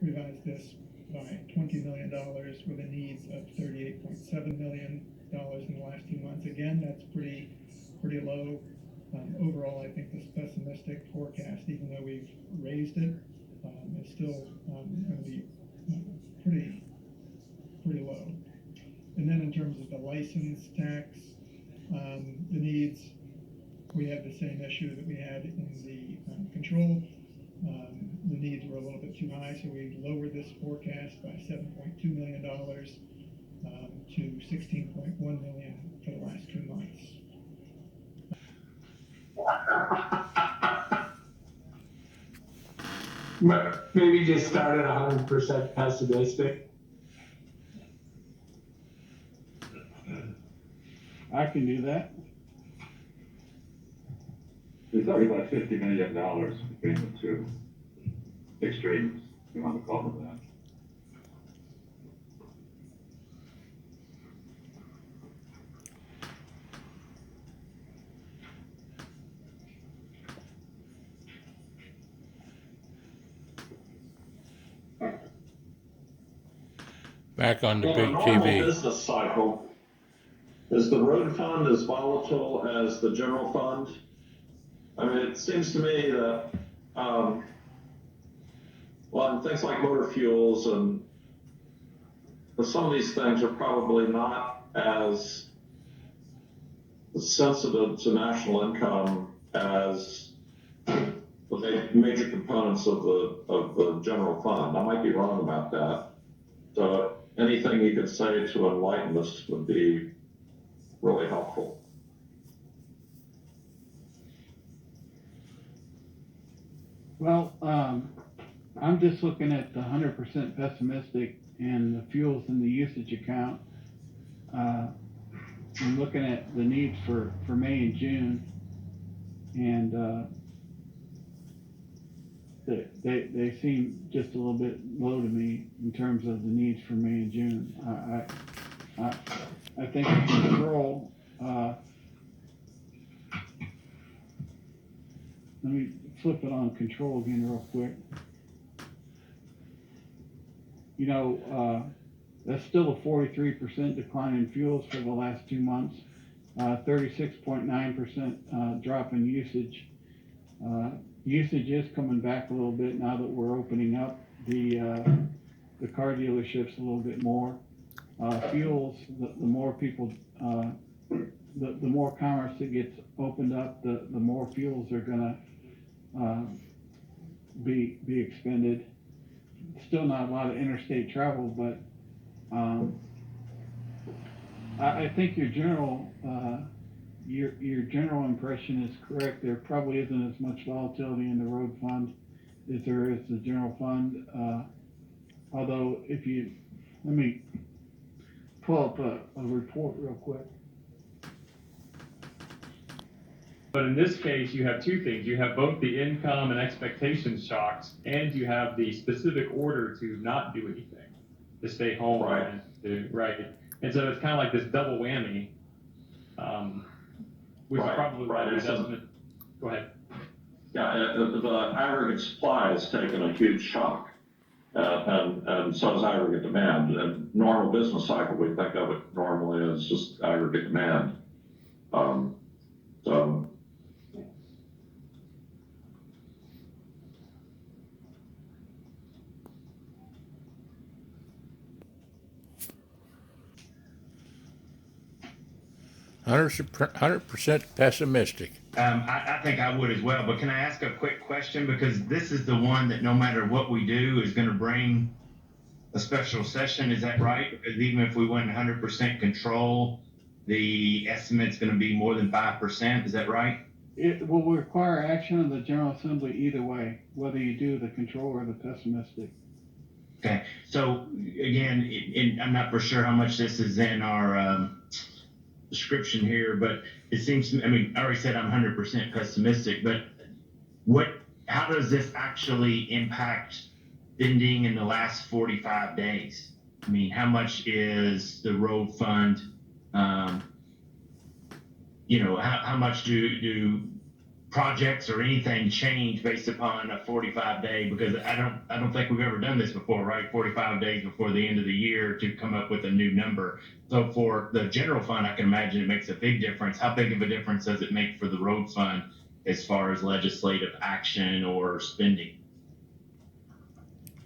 revised this by $20 million with a needs of $38.7 million in the last 2 months. Again, that's pretty low. Overall, I think this pessimistic forecast, even though we've raised it, is still going to be pretty low. And then in terms of the license tax, the needs, we have the same issue that we had in the control. The needs were a little bit too high, so we lowered this forecast by $7.2 million to $16.1 million for the last 2 months. Maybe just start at 100% pessimistic. I can do that. There's already about $50 million between the two extremes, if you want to call them that. Back on the In a big normal TV. business cycle, is the road fund as volatile as the general fund? I mean, it seems to me that, well, things like motor fuels and some of these things are probably not as sensitive to national income as the major components of the general fund. I might be wrong about that. So anything you could say to enlighten us would be really helpful. Well, I'm just looking at the 100% pessimistic and the fuels in the usage account. I'm looking at the needs for May and June, and they seem just a little bit low to me in terms of the needs for May and June. I think control. Let me flip it on control again real quick. You know, that's still a 43% decline in fuels for the last 2 months, 36.9% drop in usage. Usage is coming back a little bit now that we're opening up the car dealerships a little bit more. Fuels, the more people, the more commerce that gets opened up, the more fuels are gonna be expended. Still not a lot of interstate travel, but I think your general impression is correct. There probably isn't as much volatility in the road fund as there is the general fund. Although let me pull up a report real quick. But in this case, you have two things. You have both the income and expectation shocks, and you have the specific order to not do anything, to stay home. Right. Right. And so it's kind of like this double whammy, which is probably why the adjustment. Go ahead. Yeah, the aggregate supply has taken a huge shock, and so has aggregate demand. And normal business cycle, we think of it normally as just aggregate demand. So. 100% pessimistic. I think I would as well, but can I ask a quick question? Because this is the one that no matter what we do is going to bring a special session. Is that right? Because even if we went 100% control, the estimate's going to be more than 5%. Is that right? It will require action of the General Assembly either way, whether you do the control or the pessimistic. Okay. So again, I'm not for sure how much this is in our description here, but it seems to me, I mean, I already said I'm 100% pessimistic, but how does this actually impact spending in the last 45 days? I mean, how much is the road fund, how much do projects or anything change based upon a 45-day? Because I don't think we've ever done this before, right? 45 days before the end of the year to come up with a new number. So for the general fund, I can imagine it makes a big difference. How big of a difference does it make for the road fund as far as legislative action or spending?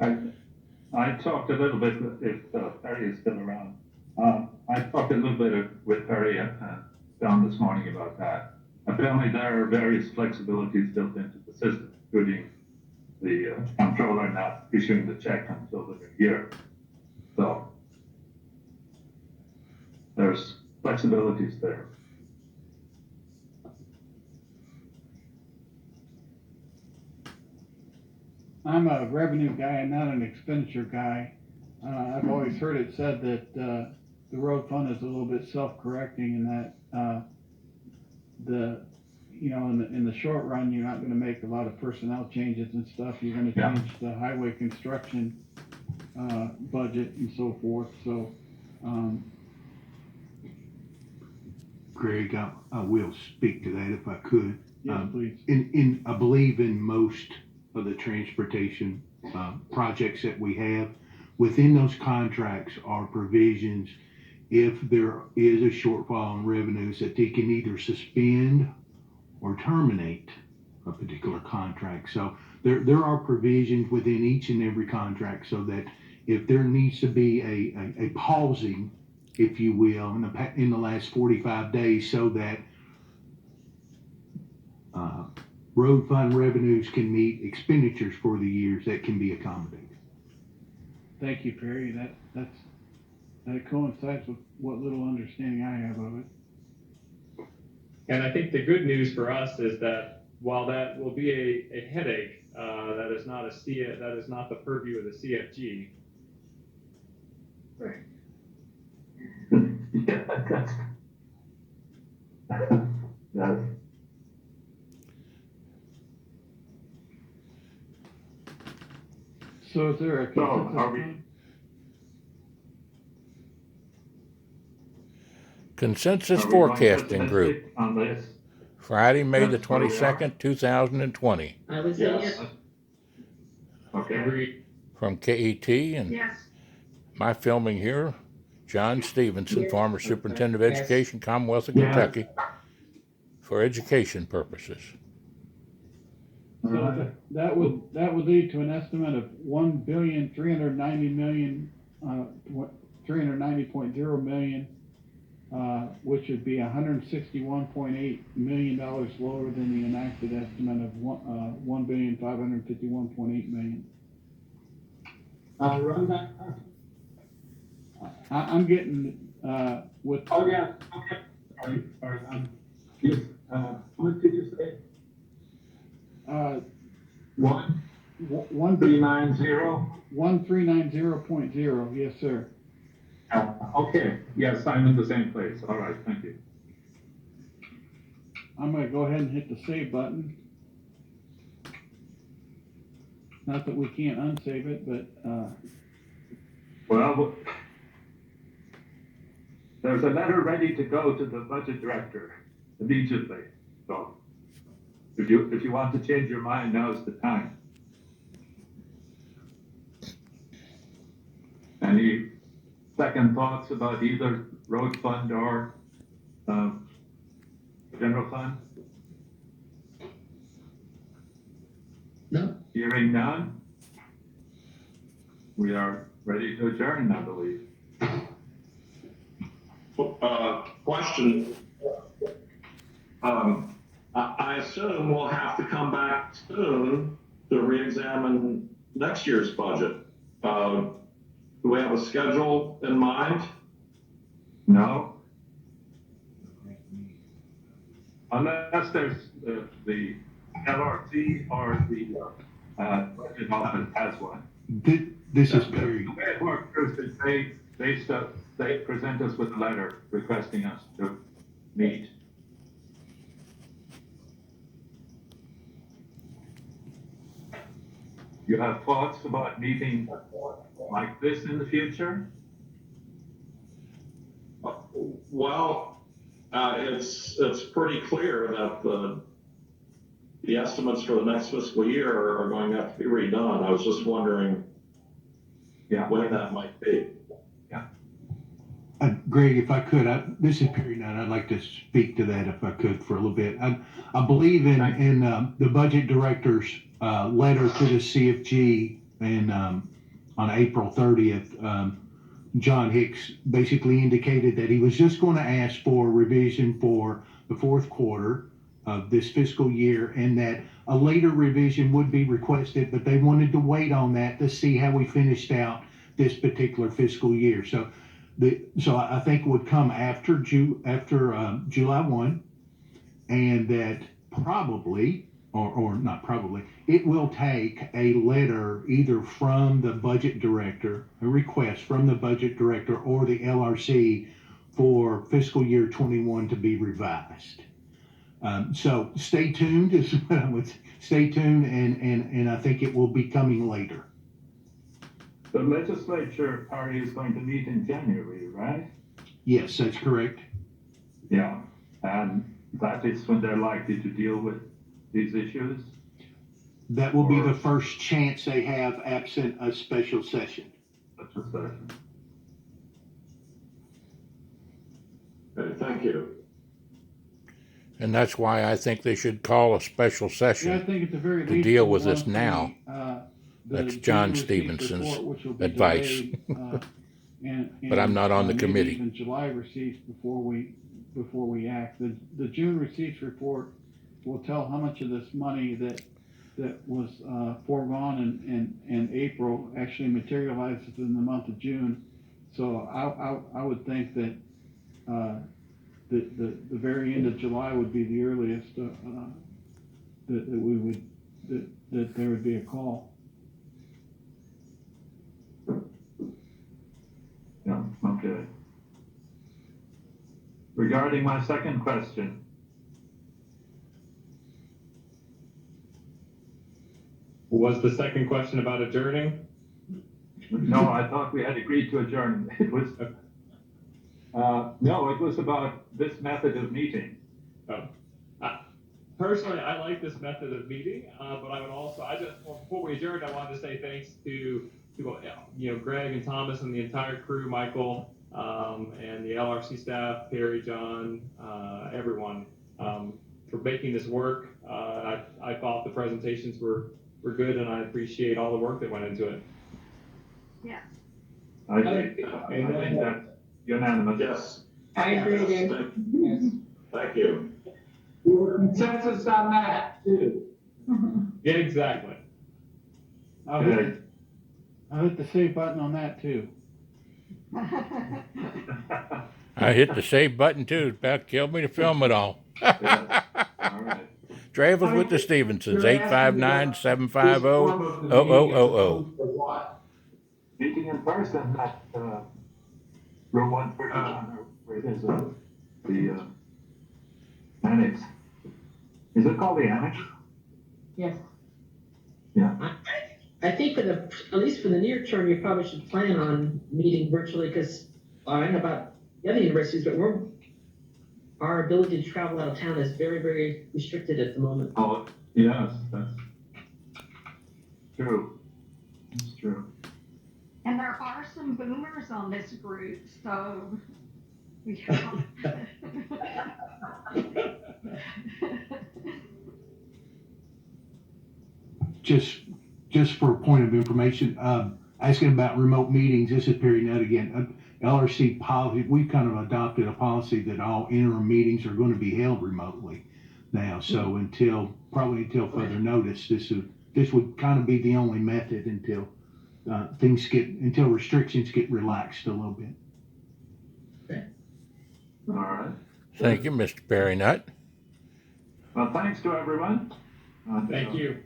I talked a little bit, if Perry is still around, I talked a little bit with Perry down this morning about that. Apparently there are various flexibilities built into the system, including the controller not issuing the check until the new year. So there's flexibilities there. I'm a revenue guy and not an expenditure guy. I've always heard it said that the road fund is a little bit self-correcting in that in the short run, you're not going to make a lot of personnel changes and stuff. You're going to change the highway construction budget and so forth. So, Greg, I will speak to that if I could. yes, please. I believe in most of the transportation projects that we have, within those contracts are provisions if there is a shortfall in revenues that they can either suspend or terminate a particular contract. So there are provisions within each and every contract so that if there needs to be a pausing, if you will, in the last 45 days so that road fund revenues can meet expenditures for the years, that can be accommodated. Thank you, Perry. That coincides with what little understanding I have of it. And I think the good news for us is that while that will be a headache, that is not the purview of the CFG. Right. Yeah, that's So is there a So, consensus? are we- Consensus Are we going Forecasting Group, pessimistic on this? Friday, May the That's where we are. 22nd, 2020, I would say Yes. yes. Okay. Agreed. from KET and Yes. my filming here, John Stevenson, former Superintendent of Yes. Education, Commonwealth of Yes. Kentucky, for education purposes. So that would lead to an estimate of 1,390,000,000, 390.0 million, which would be $161.8 million lower than the enacted estimate of 1,551.8 million. Run that. I'm getting with. Oh, yeah, okay. Yes, how much did you say? 1390? 1390.0, yes, sir. Okay, yes, I'm in the same place. All right, thank you. I'm gonna go ahead and hit the save button. Not that we can't unsave it, but, Well, there's a letter ready to go to the budget director immediately. So if you want to change your mind, now's the time. Any second thoughts about either road fund or general fund? No. Hearing none, we are ready to adjourn, I believe. Question. I assume we'll have to come back soon to reexamine next year's budget. Do we have a schedule in mind? No? Unless there's the LRC or the budget office has one. This is Perry. The way it works is that they present us with a letter requesting us to meet. You have thoughts about meeting like this in the future? Well, it's pretty clear that the estimates for the next fiscal year are going to have to be redone. I was just wondering Yeah. when that might be. Greg, if I could, this is Perry Knight. I'd like to speak to that if I could for a little bit. I believe in the budget director's letter to the CFG and on April 30th. John Hicks basically indicated that he was just going to ask for a revision for the fourth quarter of this fiscal year, and that a later revision would be requested, but they wanted to wait on that to see how we finished out this particular fiscal year. So I think it would come after July 1, and that probably, or not probably, it will take a letter either from the budget director, a request from the budget director or the LRC for fiscal year 21 to be revised. So stay tuned is what I would say. Stay tuned, and I think it will be coming later. The legislature party is going to meet in January, right? Yes, that's correct. Yeah, and that is when they're likely to deal with these issues. That will be the first chance they have absent a special session. Such a session. Okay, thank you. And that's why I think they should call a special Yeah, I session. think at the very To least. deal we with this want now. the That's John June receipts Stevenson's report, which will be advice. delayed, But I'm not on the maybe committee. even July receipts before we act. The June receipts report will tell how much of this money that was foregone in April actually materializes in the month of June. So I would think that the very end of July would be the earliest that there would be a call. Yeah, okay. Regarding my second question, Was the second question about adjourning? no, I thought we had agreed to adjourn. It was, no, it was about this method of meeting. Personally, I like this method of meeting, but I would also, before we adjourned, I wanted to say thanks to Greg and Thomas and the entire crew, Michael, and the LRC staff, Perry, John, everyone, for making this work. I thought the presentations were good, and I appreciate all the work that went into it. Yeah. I think that's unanimous. Yes. I agree. Thank you. Consensus on that, too. Yeah, exactly. I'll hit the save button on that too. I hit the save button too. About killed me to film it all. Yeah. All right. Travels with the Stevensons, 859-750-0000. Meeting in person at room 131, where there's the annex. Is it called the annex? Yes. Yeah. I think at least for the near term, you probably should plan on meeting virtually, because I don't know about the other universities, but our ability to travel out of town is very, very restricted at the moment. Oh, yes, that's true. It's true. And there are some boomers on this group, so we Just for a point of information, asking about remote meetings, this is Perry Nutt again. LRC policy, we've kind of adopted a policy that all interim meetings are going to be held remotely now. So until further notice, this would kind of be the only method until until restrictions get relaxed a little bit. All right. Thank you, Mr. Perry Nutt. Well, thanks to everyone. Thank you.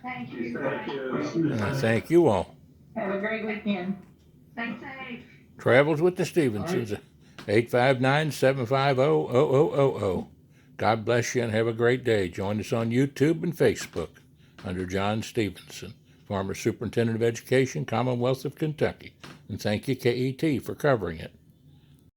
Thank you. Thank you. And I thank you all. Have a great weekend. Stay safe. Travels with the Stevensons, 859-750-0000. God bless you and have a great day. Join us on YouTube and Facebook under John Stevenson, former Superintendent of Education, Commonwealth of Kentucky. And thank you, KET, for covering it.